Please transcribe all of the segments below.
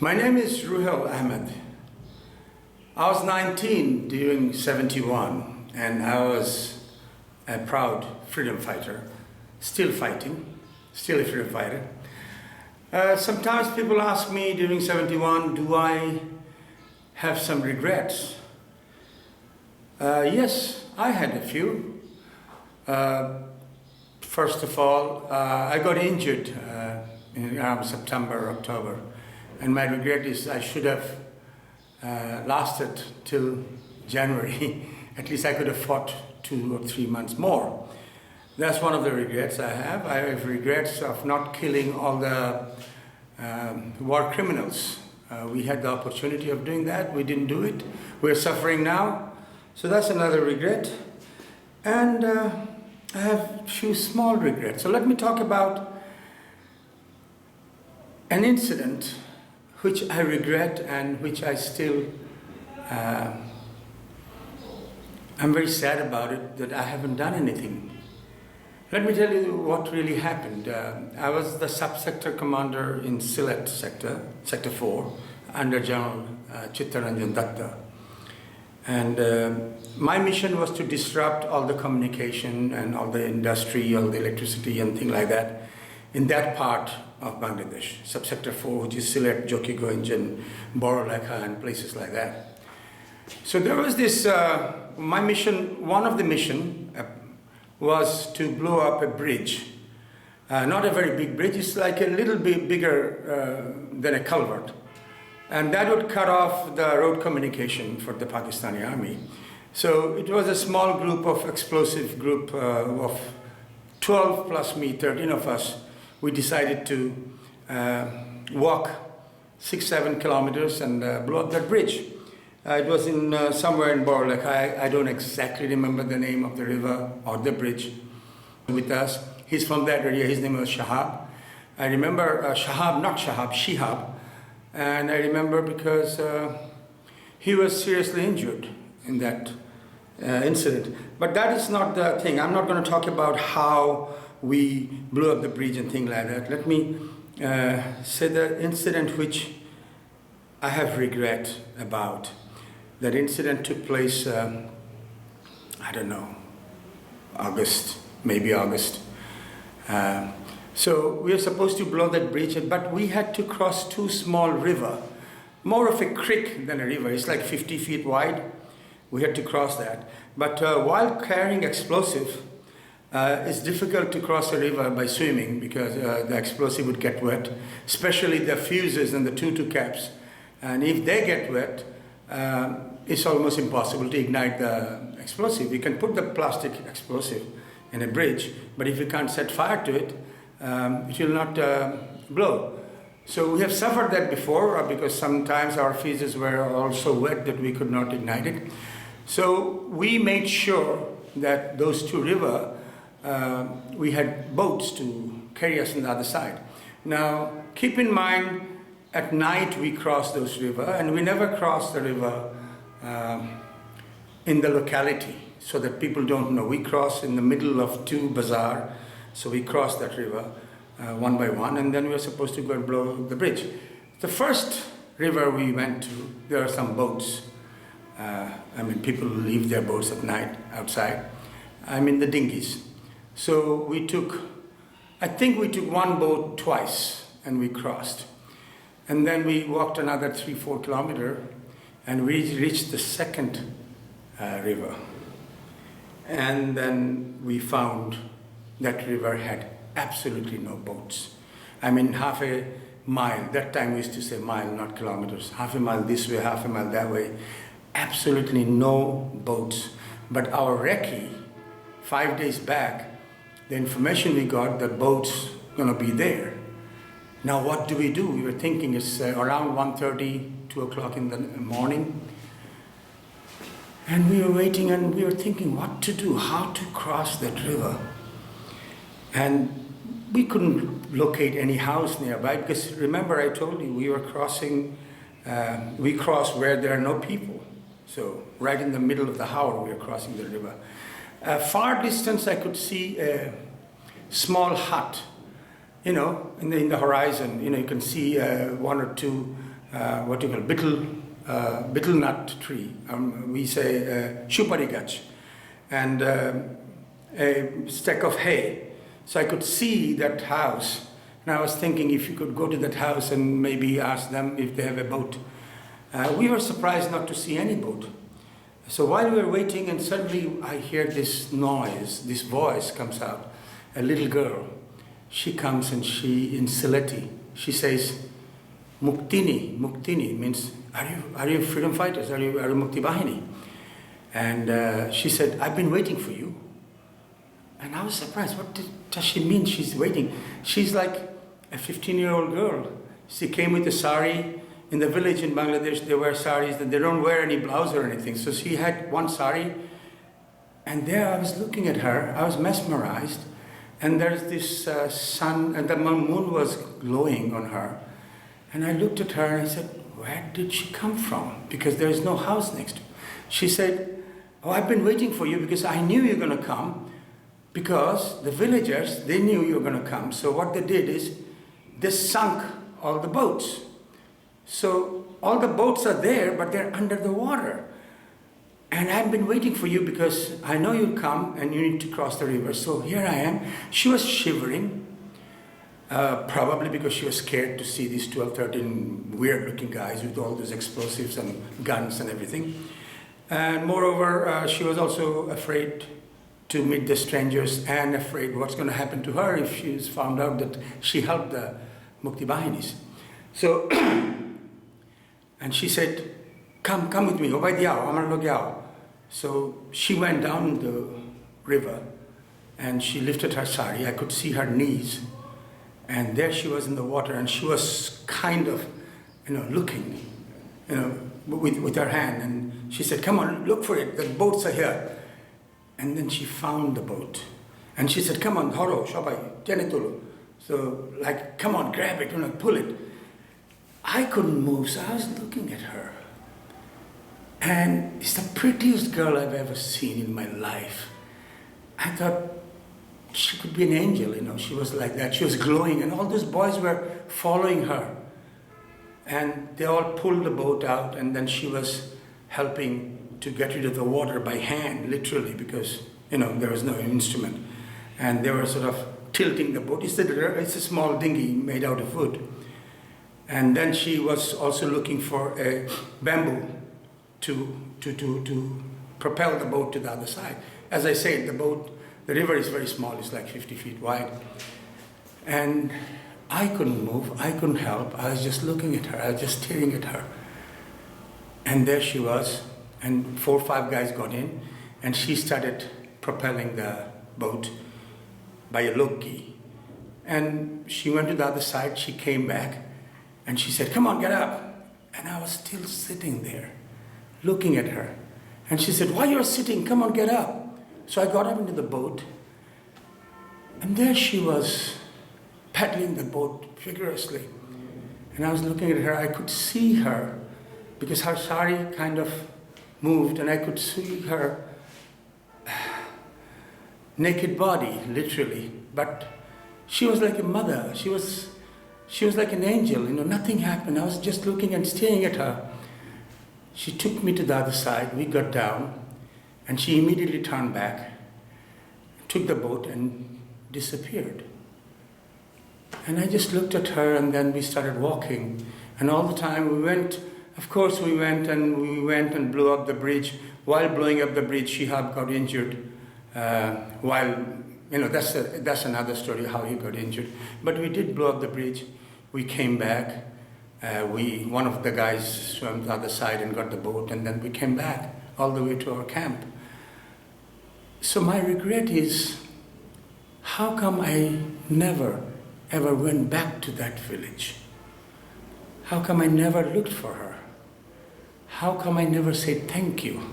My name is Ruhel Ahmed. I was 19 during 71 and I was a proud freedom fighter, still fighting, still a freedom fighter. Sometimes people ask me during 71, do I have some regrets? Yes, I had a few. First of all, I got injured in around September, October, and my regret is I should have lasted till January. At least I could have fought 2 or 3 months more. That's one of the regrets I have. I have regrets of not killing all the war criminals. We had the opportunity of doing that. We didn't do it. We're suffering now. So that's another regret. And I have a few small regrets. So let me talk about an incident which I regret and which I still, I'm very sad about it, that I haven't done anything. Let me tell you what really happened. I was the sub-sector commander in Sylhet sector, Sector 4, under General Chittaranjan Datta. And my mission was to disrupt all the communication and all the industry, all the electricity and things like that in that part of Bangladesh, Sub-Sector 4, which is Sylhet, Jokiganj and Borolekha and places like that. So there was this, my mission, one of the mission was to blow up a bridge. Not a very big bridge, it's like a little bit bigger than a culvert. And that would cut off the road communication for the Pakistani army. So it was a small group of explosive group of 12 plus me, 13 of us. We decided to walk 6-7 kilometers and blow up that bridge. It was in somewhere in Borolekha. I don't exactly remember the name of the river or the bridge with us. He's from that area. His name was Shahab. I remember Shihab. And I remember because he was seriously injured in that incident. But that is not the thing. I'm not going to talk about how we blew up the bridge and things like that. Let me say the incident which I have regret about. That incident took place, I don't know, August, maybe August. So we were supposed to blow that bridge, but we had to cross 2 small rivers, more of a creek than a river. It's like 50 feet wide. We had to cross that. But while carrying explosive, it's difficult to cross a river by swimming because the explosive would get wet, especially the fuses and the 2 caps. And if they get wet, it's almost impossible to ignite the explosive. You can put the plastic explosive in a bridge, but if you can't set fire to it, it will not blow. So we have suffered that before because sometimes our fuses were also wet that we could not ignite it. So we made sure that those 2 rivers, we had boats to carry us on the other side. Now, keep in mind, at night we crossed those rivers, and we never crossed the river in the locality so that people don't know. We crossed in the middle of 2 bazaar, so we crossed that river one by one, and then we were supposed to go and blow the bridge. The first river we went to, there are some boats. People leave their boats at night outside. The dinghies. So I think we took 1 boat twice and we crossed. And then we walked another 3-4 kilometers and we reached the second river. And then we found that river had absolutely no boats. Half a mile, that time we used to say mile, not kilometers. Half a mile this way, half a mile that way. Absolutely no boats. But our recce, 5 days back, the information we got, the boat's gonna be there. Now what do? We were thinking it's around 1:30, 2 o'clock in the morning. And we were waiting and we were thinking what to do, how to cross that river. And we couldn't locate any house nearby because remember I told you we were crossing, we crossed where there are no people. So right in the middle of the Howrah we were crossing the river. Far distance I could see a small hut, in the horizon. You can see 1 or 2 what do you call betel nut tree. We say shupari gach, and a stack of hay. So I could see that house, and I was thinking if you could go to that house and maybe ask them if they have a boat. We were surprised not to see any boat. So while we were waiting, and suddenly I hear this noise, this voice comes out. A little girl, she comes and she, in Sylheti, she says, Muktini. Muktini means, are you freedom fighters? Are you Mukti Bahini? And she said, I've been waiting for you. And I was surprised. What does she mean she's waiting? She's like a 15-year-old girl. She came with a sari. In the village in Bangladesh, they wear saris, and they don't wear any blouse or anything. So she had one sari, and there I was looking at her. I was mesmerized, and there's this sun, and the moon was glowing on her. And I looked at her and I said, where did she come from? Because there is no house next to her. She said, oh, I've been waiting for you because I knew you were going to come, because the villagers, they knew you were going to come. So what they did is, they sunk all the boats. So all the boats are there, but they're under the water. And I've been waiting for you because I know you'll come and you need to cross the river. So here I am. She was shivering, probably because she was scared to see these 12, 13 weird-looking guys with all those explosives and guns and everything. And moreover, she was also afraid to meet the strangers and afraid what's going to happen to her if she's found out that she helped the Mukti Bahinis. So, and she said, come with me, Obai Diao, Amar Log Yao. So she went down the river and she lifted her sari. I could see her knees. And there she was in the water, and she was kind of, looking, with her hand. And she said, come on, look for it, the boats are here. And then she found the boat. And she said, come on, Horo, Shobai, Janitulu. So, like, come on, grab it, pull it. I couldn't move, so I was looking at her. And it's the prettiest girl I've ever seen in my life. I thought she could be an angel, she was like that. She was glowing, and all those boys were following her. And they all pulled the boat out, and then she was helping to get rid of the water by hand, literally, because, there was no instrument. And they were sort of tilting the boat. It's a small dinghy made out of wood. And then she was also looking for a bamboo to propel the boat to the other side. As I said, the river is very small, it's like 50 feet wide. And I couldn't move, I couldn't help, I was just looking at her, I was just staring at her. And there she was, and 4 or 5 guys got in, and she started propelling the boat by a loki. And she went to the other side, she came back, and she said, come on, get up. And I was still sitting there, looking at her. And she said, why you're sitting? Come on, get up. So I got up into the boat, and there she was, paddling the boat vigorously. And I was looking at her, I could see her, because her sari kind of moved, and I could see her naked body, literally. But she was like a mother, she was like an angel, nothing happened. I was just looking and staring at her. She took me to the other side, we got down, and she immediately turned back, took the boat and disappeared. And I just looked at her, and then we started walking. And all the time we went and blew up the bridge. While blowing up the bridge, Shihab got injured. That's another story, how he got injured. But we did blow up the bridge. We came back. One of the guys swam to the other side and got the boat, and then we came back all the way to our camp. So my regret is, how come I never ever went back to that village? How come I never looked for her? How come I never said thank you?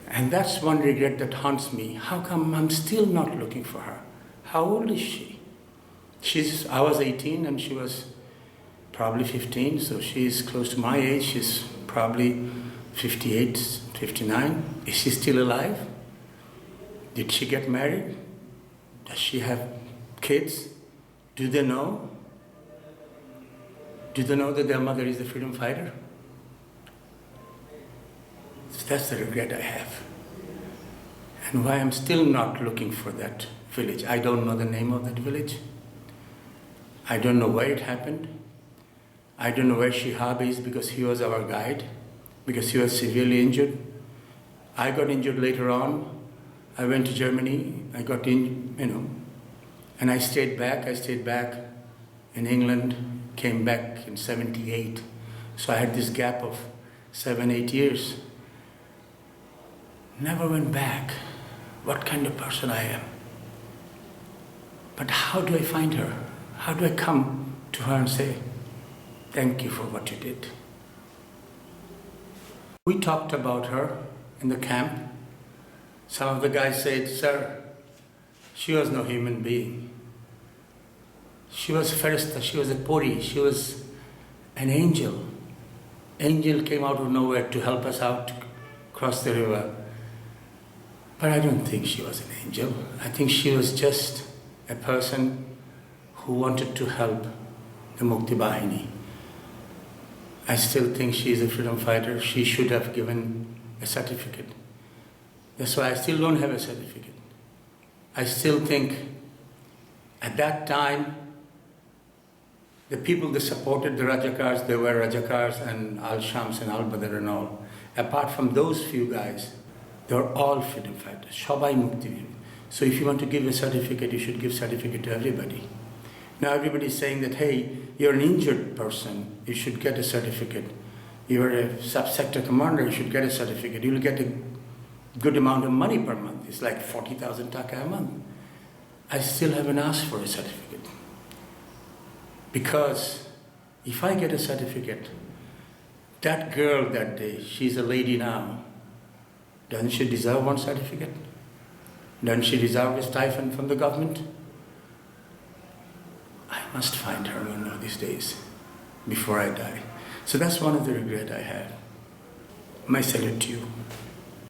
And that's one regret that haunts me. How come I'm still not looking for her? How old is she? I was 18 and she was probably 15, so she's close to my age. She's probably 58, 59. Is she still alive? Did she get married? Does she have kids? Do they know? Do they know that their mother is a freedom fighter? So that's the regret I have. And why I'm still not looking for that village. I don't know the name of that village. I don't know where it happened. I don't know where Shihab is because he was our guide, because he was severely injured. I got injured later on. I went to Germany. I got in, and I stayed back. I stayed back in England, came back in 78. So I had this gap of 7-8 years. Never went back. What kind of person I am. But how do I find her? How do I come to her and say, thank you for what you did? We talked about her in the camp. Some of the guys said, sir, she was no human being. She was Farishta, she was a Puri, she was an angel. Angel came out of nowhere to help us out to cross the river. But I don't think she was an angel. I think she was just a person who wanted to help the Mukti Bahini. I still think she is a freedom fighter. She should have given a certificate. That's why I still don't have a certificate. I still think at that time, the people that supported the Rajakars, they were Rajakars and Al-Shams and Al-Badr and all. Apart from those few guys, they were all freedom fighters. Shabai Mukti. So if you want to give a certificate, you should give certificate to everybody. Now everybody is saying that, hey, you're an injured person, you should get a certificate. You're a sub-sector commander, you should get a certificate. You'll get a good amount of money per month. It's like 40,000 taka a month. I still haven't asked for a certificate. Because if I get a certificate, that girl that day, she's a lady now, doesn't she deserve one certificate? Doesn't she deserve a stipend from the government? I must find her one of these days before I die. So that's one of the regrets I have. My salute to you.